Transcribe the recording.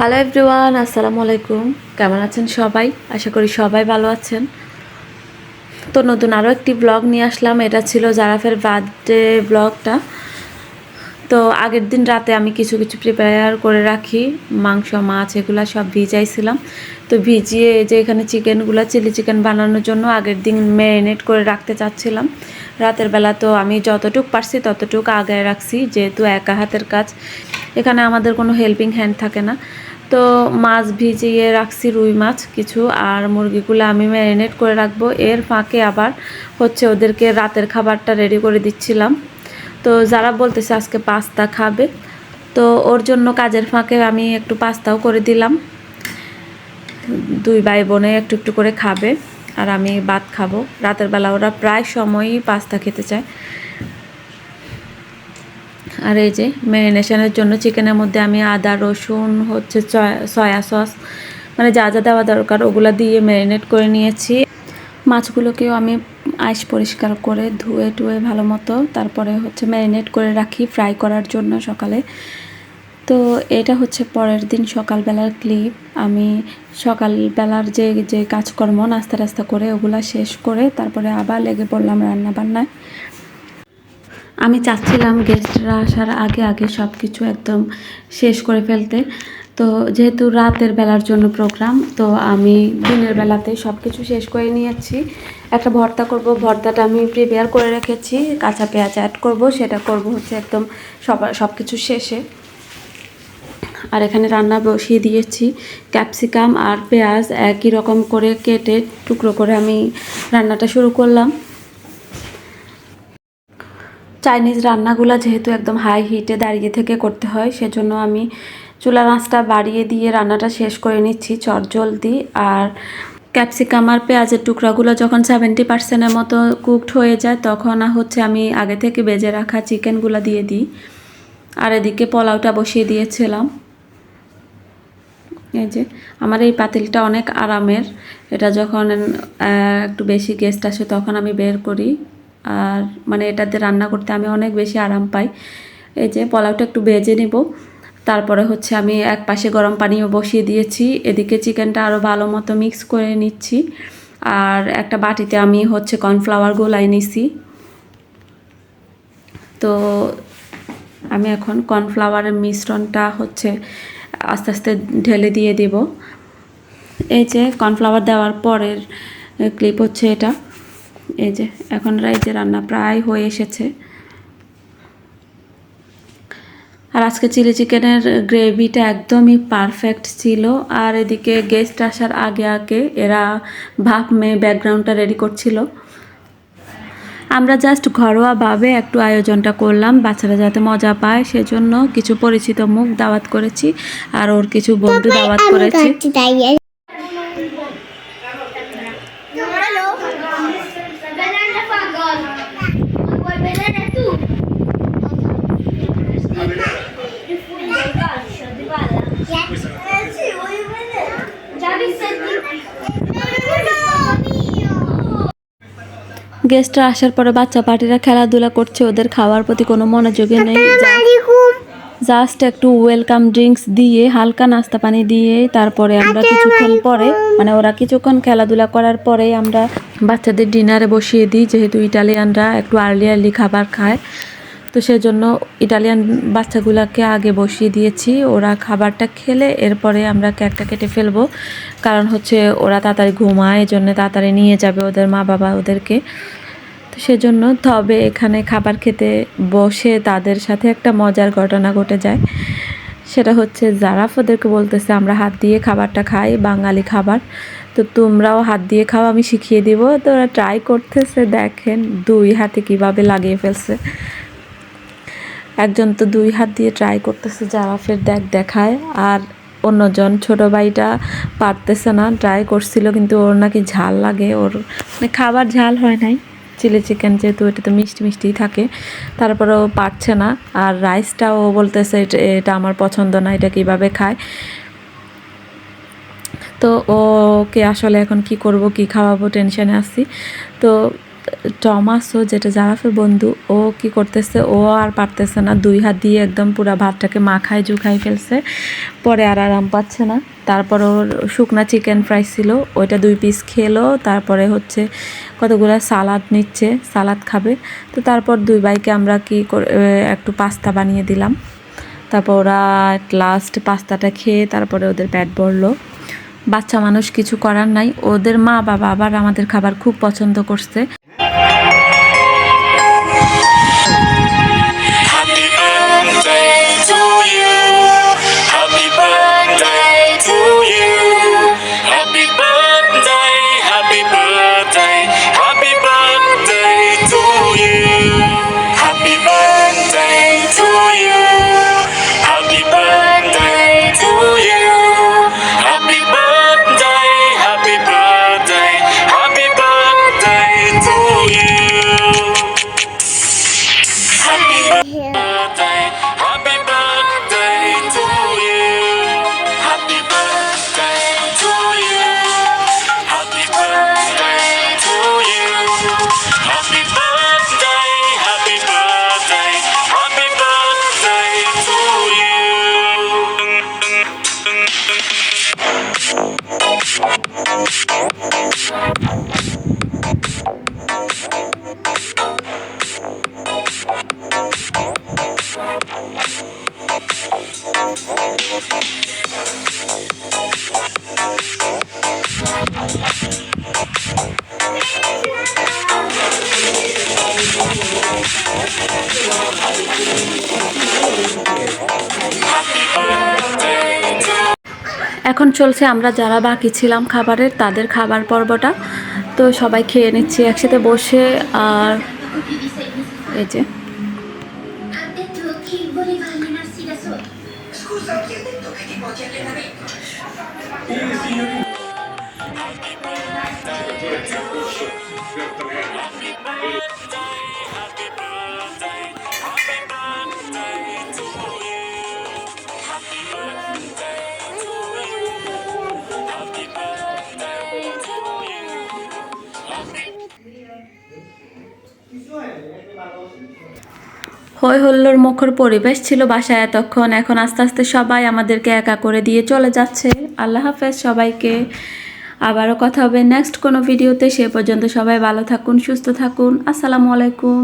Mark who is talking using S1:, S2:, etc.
S1: Hello everyone, আসসালামু আলাইকুম। কেমন আছেন সবাই? আশা করি সবাই ভালো আছেন। তো নতুন আরও একটি ব্লগ নিয়ে আসলাম। এটা ছিল জারাফের বার্থডে ব্লগটা। তো আগের দিন রাতে আমি কিছু প্রিপেয়ার করে রাখি, মাংস মাছ এগুলো সব ভিজাইছিলাম। তো ভিজিয়ে যে এখানে চিকেনগুলো চিলি চিকেন বানানোর জন্য আগের দিন ম্যারিনেট করে রাখতে চাচ্ছিলাম। রাতের বেলা তো আমি যতটুকু পারছি ততটুকু আগায় রাখছি, যেহেতু একা হাতের কাজ, এখানে আমাদের কোনো হেল্পিং হ্যান্ড থাকে না। তো মাছ ভিজিয়ে রাখছি, রুই মাছ কিছু, আর মুরগিগুলো আমি ম্যারিনেট করে রাখবো। এর ফাঁকে আবার হচ্ছে ওদেরকে রাতের খাবারটা রেডি করে দিচ্ছিলাম। তো যারা বলতেছে আজকে পাস্তা খাবে, তো ওর জন্য কাজের ফাঁকে আমি একটু পাস্তাও করে দিলাম। দুই ভাই বোনে একটু একটু করে খাবে, আর আমি ভাত খাবো। রাতের বেলা ওরা প্রায় সময়ই পাস্তা খেতে চায়। আর এই যে ম্যারিনেশনের জন্য চিকেনের মধ্যে আমি আদা রসুন হচ্ছে সয়া সস মানে যা যা দেওয়া দরকার ওগুলো দিয়ে ম্যারিনেট করে নিয়েছি। মাছগুলোকেও আমি আইস পরিষ্কার করে ধুয়ে টুয়ে ভালো মতো তারপরে হচ্ছে ম্যারিনেট করে রাখি ফ্রাই করার জন্য সকালে। তো এটা হচ্ছে পরের দিন সকালবেলার ক্লিপ। আমি সকালবেলার যে কাজকর্ম নাস্তা টাস্তা করে ওগুলা শেষ করে তারপরে আবার লেগে পড়লাম রান্না বান্নায়। আমি চাচ্ছিলাম গেস্টরা আসার আগে আগে সব কিছু একদম শেষ করে ফেলতে। তো যেহেতু রাতের বেলার জন্য প্রোগ্রাম, তো আমি দিনের বেলাতেই সব কিছু শেষ করে নিয়েছি। একটা ভর্তা করব, ভর্তাটা আমি প্রিপেয়ার করে রেখেছি, কাঁচা পেঁয়াজ অ্যাড করব, সেটা করব হচ্ছে একদম সব কিছু শেষে। আর এখানে রান্না বসিয়ে দিয়েছি, ক্যাপসিকাম আর পেঁয়াজ একই রকম করে কেটে টুকরো করে আমি রান্নাটা শুরু করলাম। চাইনিজ রান্নাগুলো যেহেতু একদম হাই হিটে দাঁড়িয়ে থেকে করতে হয়, সেজন্য আমি চুলার আঁচটা বাড়িয়ে দিয়ে রান্নাটা শেষ করে নিচ্ছি চটজলদি। আর ক্যাপসিকাম আর পেঁয়াজের টুকরাগুলো যখন 70% মতো কুকড হয়ে যায় তখন হচ্ছে আমি আগে থেকে বেজে রাখা চিকেনগুলো দিয়ে দিই। আর এদিকে পোলাওটা বসিয়ে দিয়েছিলাম। এই যে আমার এই পাতিলটা অনেক আরামের, এটা যখন একটু বেশি গেস্ট আসে তখন আমি বের করি, আর মানে এটাতে রান্না করতে আমি অনেক বেশি আরাম পাই। এই যে পোলাওটা একটু ভেজে নেব, তারপরে হচ্ছে আমি এক পাশে গরম পানিও বসিয়ে দিয়েছি, এদিকে চিকেনটা আরও ভালো মতো মিক্স করে নিচ্ছি। আর একটা বাটিতে আমি হচ্ছে কর্নফ্লাওয়ার গোলাই নিছি। তো আমি এখন কর্নফ্লাওয়ারের মিশ্রণটা হচ্ছে আস্তে আস্তে ঢেলে দিয়ে দেব। এই যে কর্নফ্লাওয়ার দেওয়ার পরের ক্লিপ হচ্ছে এটা। এই যে এখন এই যে রান্না প্রায় হয়ে এসেছে। আর আজকে চিলি চিকেনের গ্রেভিটা একদমই পারফেক্ট ছিল। আর এদিকে গেস্ট আসার আগে আগে এরা ভাপ মেয়ে ব্যাকগ্রাউন্ডটা রেডি করছিল। আমরা জাস্ট ঘরোয়াভাবে একটু আয়োজনটা করলাম, বাচ্চারা যাতে মজা পায় সেজন্য কিছু পরিচিত মুখ দাওয়াত করেছি, আর ওর কিছু বন্ধু দাওয়াত করেছি। গেস্টরা আসার পরে বাচ্চা পার্টিরা খেলাধুলা করছে, ওদের খাওয়ার প্রতি কোনো মনোযোগই নেই। জাস্ট একটু ওয়েলকাম ড্রিঙ্কস দিয়ে হালকা নাস্তা পানি দিয়ে তারপরে আমরা কিছুক্ষণ পরে মানে ওরা কিছুক্ষণ খেলাধুলা করার পরে আমরা বাচ্চাদের ডিনারে বসিয়ে দিই। যেহেতু ইটালিয়ানরা একটু আর্লি খাবার খায়, তো সেজন্য ইটালিয়ান বাচ্চাগুলোকে আগে বসিয়ে দিয়েছি। ওরা খাবারটা খেলে এরপরে আমরা কেকটা কেটে ফেলবো, কারণ হচ্ছে ওরা তাড়াতাড়ি ঘুমায়, এই জন্য তাড়াতাড়ি নিয়ে যাবে ওদের মা বাবা ওদেরকে। তো সেজন্য তবে এখানে খাবার খেতে বসে তাদের সাথে একটা মজার ঘটনা ঘটে যায়। সেটা হচ্ছে জারাফ ওদেরকে বলতেছে আমরা হাত দিয়ে খাবারটা খাই, বাঙালি খাবার, তো তোমরাও হাত দিয়ে খাও, আমি শিখিয়ে দিব। তো ওরা ট্রাই করতেছে, দেখেন দুই হাতে কিভাবে লাগিয়ে ফেলছে। একজন তো দুই হাত দিয়ে ট্রাই করতেছে জারাফের দেখায়, আর অন্যজন ছোট ভাইটা পারতেছে না, ট্রাই করছিল কিন্তু ওর নাকি ঝাল লাগে, ওর মানে খাবার ঝাল হয় নাই। চিলি চিকেন যেহেতু এটা তো মিষ্টি মিষ্টিই থাকে, তারপরেও পারছে না। আর রাইসটাও বলতেছে এটা আমার পছন্দ না, এটা কিভাবে খায়। তো ওকে আসলে এখন কি করব, কি খাওয়াবো টেনশনে আছি। তো টমাসও, যেটা জারাফের বন্ধু, ও কি করতেছে, ও আর পারতেছে না, 2 হাত দিয়ে একদম পুরো ভাতটাকে মাখায় জুখাই ফেলছে। পরে আর আরাম পাচ্ছে না। তারপর ওর শুকনা চিকেন ফ্রাই ছিল, ওইটা 2 পিস খেলো। তারপরে হচ্ছে কতগুলো সালাদ নিচ্ছে, সালাদ খাবে। তো তারপর 2 ভাইকে আমরা কি করে একটু পাস্তা বানিয়ে দিলাম। তারপর ওরা লাস্ট পাস্তাটা খেয়ে তারপরে ওদের পেট ভরলো। বাচ্চা মানুষ, কিছু করার নাই। ওদের মা বাবা আবার আমাদের খাবার খুব পছন্দ করছে।
S2: Happy birthday to you. Happy birthday to you. Happy birthday, happy birthday, happy birthday to you. Happy birthday to you. Happy birthday to you. Happy birthday, happy birthday, happy birthday to you. Happy birthday, happy birthday to you. Happy birthday to you. Happy birthday to you. Happy birthday, happy birthday, happy birthday to you.
S1: এখন চলছে আমরা যারা বাকি ছিলাম খাবারের, তাদের খাবার পর্বটা। তো সবাই খেয়ে নিচ্ছি একসাথে বসে। আর এই যে
S3: Ha detto che voleva allenarsi da solo.
S4: Scusa, chi ha detto che ti puoi allenare?
S1: হই হুল্লোড় মুখর পরিবেশ ছিল বাসায় এতক্ষণ। এখন আস্তে আস্তে সবাই আমাদেরকে একা করে দিয়ে চলে যাচ্ছে। আল্লাহ হাফেজ সবাইকে। আবারও কথা হবে নেক্সট কোনো ভিডিওতে। সে পর্যন্ত সবাই ভালো থাকুন, সুস্থ থাকুন। আসসালামু আলাইকুম।